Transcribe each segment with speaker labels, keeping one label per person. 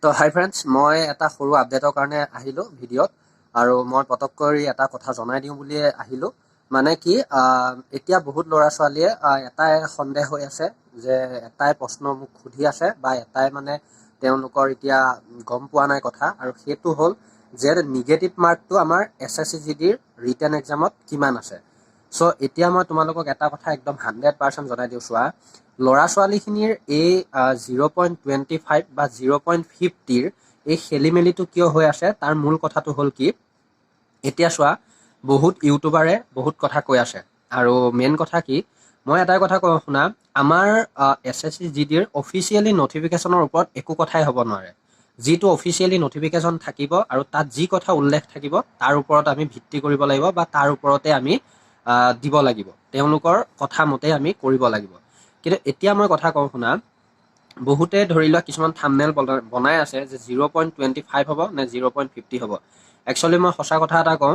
Speaker 1: তো হাই ফ্ৰেণ্ডছ, মই এটা সৰু আপডেটৰ কাৰণে আহিলোঁ ভিডিঅ'ত। আৰু মই পটক কৰি এটা কথা জনাই দিওঁ বুলিয়ে আহিলোঁ। মানে কি, এতিয়া বহুত ল'ৰা ছোৱালীয়ে এটাই সন্দেহ হৈ আছে যে এটাই প্ৰশ্ন মোক সুধি আছে বা এটাই মানে তেওঁলোকৰ এতিয়া গম পোৱা নাই কথা, আৰু সেইটো হ'ল যে নিগেটিভ মাৰ্কটো আমাৰ SSCGDৰ ৰিটেন এক্সামত কিমান আছে। চ' এতিয়া মই তোমালোকক এটা কথা একদম 100% জনাই দিওঁ। চোৱা, ল'ৰা ছোৱালীখিনিৰ এই 0.25 বা 0.50ৰ এই খেলি মেলিটো কিয় হৈ আছে, তাৰ মূল কথাটো হ'ল কি, এতিয়া চোৱা, বহুত ইউটিউবাৰে বহুত কথা কৈ আছে। আৰু মেইন কথা কি, মই এটাই কথা কওঁ শুনা, আমাৰ SSCGDৰ অফিচিয়েলি নটিফিকেশ্যনৰ ওপৰত একো কথাই হ'ব নোৱাৰে। যিটো অফিচিয়েলি নটিফিকেশ্যন থাকিব আৰু তাত যি কথা উল্লেখ থাকিব তাৰ ওপৰত আমি ভিত্তি কৰিব লাগিব বা তাৰ ওপৰতে আমি দিব লাগিব, তেওঁলোকৰ কথা মতে আমি কৰিব লাগিব। কিন্তু এতিয়া মই কথা কওঁ শুনা, বহুতে ধৰি লোৱা কিছুমান থাম্বনেল বনাই আছে যে 0.25 হ'ব নে 0.50 হ'ব। একচুৱেলি মই সঁচা কথা এটা কওঁ,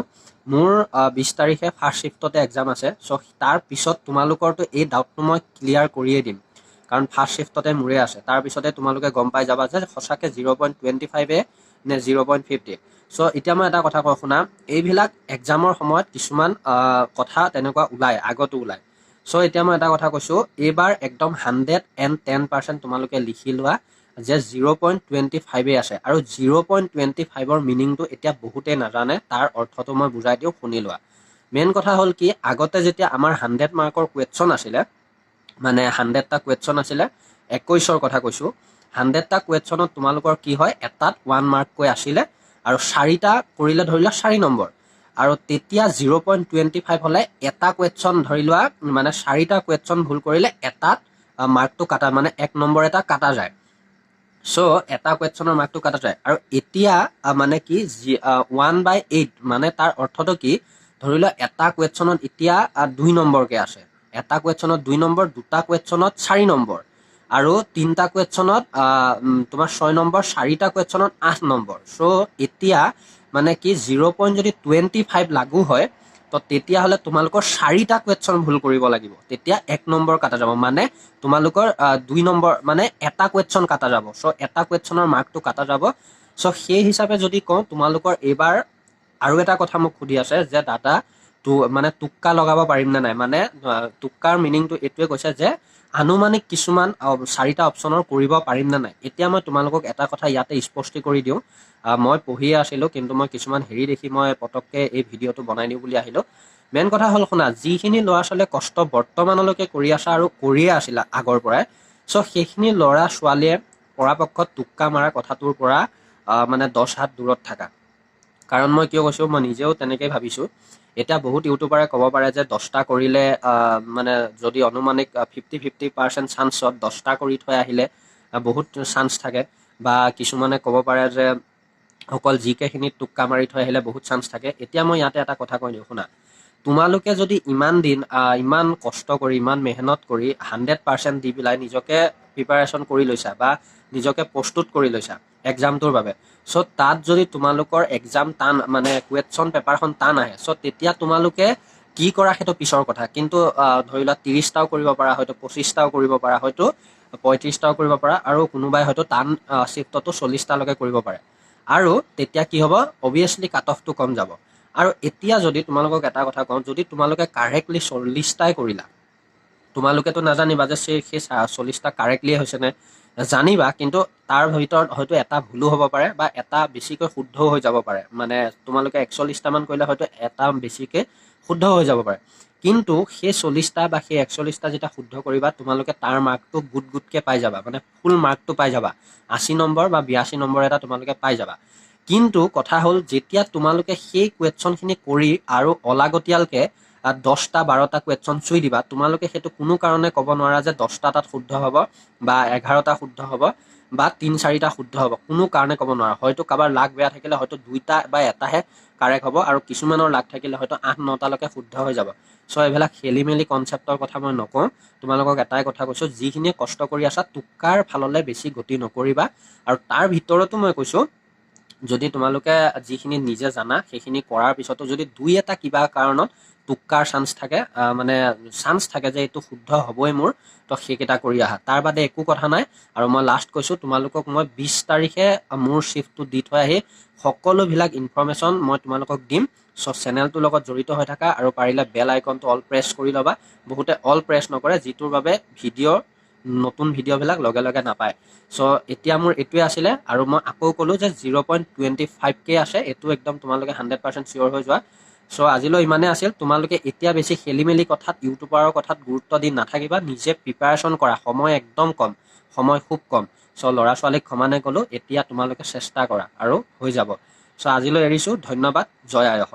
Speaker 1: মোৰ 20 তাৰিখে ফাৰ্ষ্ট শ্বিফ্টতে এক্সাম আছে। চ' তাৰ পিছত তোমালোকৰতো এই ডাউটটো মই ক্লিয়াৰ কৰিয়ে দিম, কাৰণ ফাৰ্ষ্ট শ্বিফ্টতে মোৰে আছে। তাৰপিছতে তোমালোকে গম পাই যাবা যে সঁচাকৈ 0.25 নে 0.50। চ' এতিয়া মই এটা কথা কওঁ শুনা, এইবিলাক এক্সামৰ সময়ত কিছুমান কথা তেনেকুৱা ওলায়, আগতো ওলায়। চ' এতিয়া মই এটা কথা কৈছোঁ, এইবাৰ একদম 110% তোমালোকে লিখি লোৱা যে 0.25 আছে। আৰু 0.25ৰ মিনিংটো এতিয়া বহুতেই নাজানে, তাৰ অৰ্থটো মই বুজাই দিওঁ, শুনি লোৱা। মেইন কথা হ'ল কি, আগতে যেতিয়া আমাৰ 100 মাৰ্কৰ কুৱেশ্যন আছিলে, মানে 100টা কুৱেশ্যন আছিলে, 21ৰ কথা কৈছোঁ, 100টা কুৱেশ্যনত তোমালোকৰ কি হয়, এটাত 1 মাৰ্ককৈ আছিলে, আৰু 4টা কৰিলে ধৰি লোৱা 4 নম্বৰ। আৰু তেতিয়া 0.25 হ'লে এটা কুৱেশ্যন ধৰি লোৱা, মানে 4টা কুৱেশ্যন ভুল কৰিলে এটাত মাৰ্কটো কাটা, মানে 1 নম্বৰ এটা কাটা যায়। চ' এটা কুৱেশ্যনৰ মাৰ্কটো কাটা যায়। আৰু এতিয়া মানে কি, 1/8, মানে তাৰ অৰ্থটো কি, ধৰি লোৱা এটা কুৱেশ্যনত এতিয়া 2 নম্বৰকৈ আছে, এটা কুৱেশ্যনত 2 নম্বৰ, দুটা কুৱেশ্যনত 4 নম্বৰ, আৰু 3টা কুৱেশ্যনত তোমাৰ 6 নম্বৰ, 4টা কুৱেশ্যনত 8 নম্বৰ। চ' এতিয়া মানে কি, 0.25 লাগু হয়, তো তেতিয়াহ'লে তোমালোকৰ 4টা কুৱেশ্যন ভুল কৰিব লাগিব, তেতিয়া 1 নম্বৰ কাটা যাব, মানে তোমালোকৰ 2 নম্বৰ, মানে এটা কুৱেশ্যন কাটা যাব। চ' এটা কুৱেশ্যনৰ মাৰ্কটো কাটা যাব। চ' সেই হিচাপে যদি কওঁ, তোমালোকৰ এইবাৰ আৰু এটা কথা মোক সুধি আছে যে দাদা, মানে টোক্কা লগাব পাৰিম নে নাই। মানে টোক্কাৰ মিনিংটো এইটোৱে কৈছে যে আনুমানিক কিছুমান 4টা অপশ্যনৰ কৰিব পাৰিম নে নাই। এতিয়া মই তোমালোকক এটা কথা ইয়াতে স্পষ্ট কৰি দিওঁ, মই পঢ়িয়ে আছিলোঁ, কিন্তু মই কিছুমান হেৰি দেখি মই পটককৈ এই ভিডিঅ'টো বনাই দিওঁ বুলি আহিলোঁ। মেইন কথা হ'ল শুনা, যিখিনি ল'ৰা ছোৱালীয়ে কষ্ট বৰ্তমানলৈকে কৰি আছা আৰু কৰিয়ে আছিলা আগৰ পৰাই, চ' সেইখিনি ল'ৰা ছোৱালীয়ে পৰাপক্ষত টোক্কা মৰা কথাটোৰ পৰা মানে 10 হাত দূৰত থাকা। কাৰণ মই কিয় কৈছোঁ, মই নিজেও তেনেকৈ ভাবিছোঁ। এতিয়া বহুত ইউটিউবাৰে ক'ব পাৰে যে 10টা কৰিলে মানে যদি অনুমানিক 50% চান্সত 10টা কৰি থৈ আহিলে বহুত চান্স থাকে, বা কিছুমানে ক'ব পাৰে যে অকল জিকেখিনিত টোক্কা মাৰি থৈ আহিলে বহুত চান্স থাকে। এতিয়া মই ইয়াতে এটা কথা কৈ দিওঁ শুনা, তোমালোকে যদি ইমান দিন ইমান কষ্ট কৰি, ইমান মেহনত কৰি 100% দি পেলাই নিজকে প্ৰিপাৰেশ্যন কৰি লৈছা বা নিজকে প্ৰস্তুত কৰি লৈছা এক্সামটোৰ বাবে, চ' তাত যদি তোমালোকৰ এক্সাম টান, মানে কুৱেশ্যন পেপাৰখন টান আহে, চ' তেতিয়া তোমালোকে কি কৰা সেইটো পিছৰ কথা। কিন্তু ধৰি লোৱা 30টাও কৰিব পাৰা, হয়তো 25টাও কৰিব পাৰা, হয়তো 35টাও কৰিব পাৰা, আৰু কোনোবাই হয়তো টান শ্বিফ্টতো 40টালৈকে কৰিব পাৰে। আৰু তেতিয়া কি হ'ব, অবভিয়াছলি কাট অফটো কম যাব। আৰু এতিয়া যদি তোমালোকক এটা কথা কওঁ, যদি তোমালোকে কাৰেক্টলি 40টাই কৰিলা, তোমালোকেতো নাজানিবা যে সেই 40টা কাৰেক্টলিয়ে হৈছেনে, জানিবা, কিন্তু তাৰ ভিতৰত হয়তো এটা ভুলো হ'ব পাৰে বা এটা বেছিকৈ শুদ্ধও হৈ যাব পাৰে। মানে তোমালোকে 41টামান কৰিলে হয়তো এটা বেছিকৈ শুদ্ধ হৈ যাব পাৰে, কিন্তু সেই 40টা বা সেই 41টা যেতিয়া শুদ্ধ কৰিবা, তোমালোকে তাৰ মাৰ্কটো গোটকৈ পাই যাবা, মানে ফুল মাৰ্কটো পাই যাবা, 80 নম্বৰ বা 82 নম্বৰ এটা তোমালোকে পাই যাবা। কিন্তু কথা হ'ল, যেতিয়া তোমালোকে সেই কুৱেশ্যনখিনি কৰি আৰু অলাগতিয়ালকৈ 10টা 12টা কুৱেশ্যন চুই দিবা, তোমালোকে সেইটো কোনো কাৰণে ক'ব নোৱাৰা যে 10টা তাত শুদ্ধ হ'ব বা 11টা শুদ্ধ হ'ব বা 3-4টা শুদ্ধ হ'ব, কোনো কাৰণে ক'ব নোৱাৰা। হয়তো কাৰোবাৰ লাক বেয়া থাকিলে হয়তো 2টা বা এটাহে কাৰেক্ট হ'ব, আৰু কিছুমানৰ লাক থাকিলে হয়তো 8-9টালৈকে শুদ্ধ হৈ যাব। চ' এইবিলাক খেলি মেলি কনচেপ্টৰ কথা মই নকওঁ, তোমালোকক এটাই কথা কৈছোঁ, যিখিনিয়ে কষ্ট কৰি আছা টোক্কাৰ ফাললৈ বেছি গতি নকৰিবা। আৰু তাৰ ভিতৰতো মই কৈছোঁ, যদি তোমালোকে যিখিনি নিজে জানা সেইখিনি কৰাৰ পিছতো যদি দুই এটা কিবা কাৰণত টোক্কাৰ চান্স থাকে, মানে চান্স থাকে যে এইটো শুদ্ধ হ'বই মোৰ, তো সেইকেইটা কৰি আহা। তাৰ বাদে একো কথা নাই। আৰু মই লাষ্ট কৈছোঁ, তোমালোকক মই 20 তাৰিখে মোৰ শ্বিফ্টটো দি থৈ আহি সকলোবিলাক ইনফৰ্মেশ্যন মই তোমালোকক দিম। চ' চেনেলটোৰ লগত জড়িত হৈ থাকা আৰু পাৰিলে বেল আইকনটো অল প্ৰেছ কৰি ল'বা। বহুতে অল প্ৰেছ নকৰে, যিটোৰ বাবে নতুন ভিডিঅ'বিলাক লগে লগে নাপায়। চ' এতিয়া মোৰ এইটোৱে আছিলে, আৰু মই আকৌ ক'লোঁ যে 0.25K আছে, এইটো একদম তোমালোকে 100% চিয়'ৰ হৈ যোৱা। চ' আজিলৈ ইমানেই আছিল। তোমালোকে এতিয়া বেছি খেলি মেলি কথাত, ইউটিউবাৰৰ কথাত গুৰুত্ব দি নাথাকিবা, নিজে প্ৰিপাৰেশ্যন কৰা। সময় একদম কম, সময় খুব কম। চ' ল'ৰা ছোৱালীক সমানে ক'লোঁ, এতিয়া তোমালোকে চেষ্টা কৰা আৰু হৈ যাব। চ' আজিলৈ এৰিছোঁ, ধন্যবাদ, জয় আই অসম।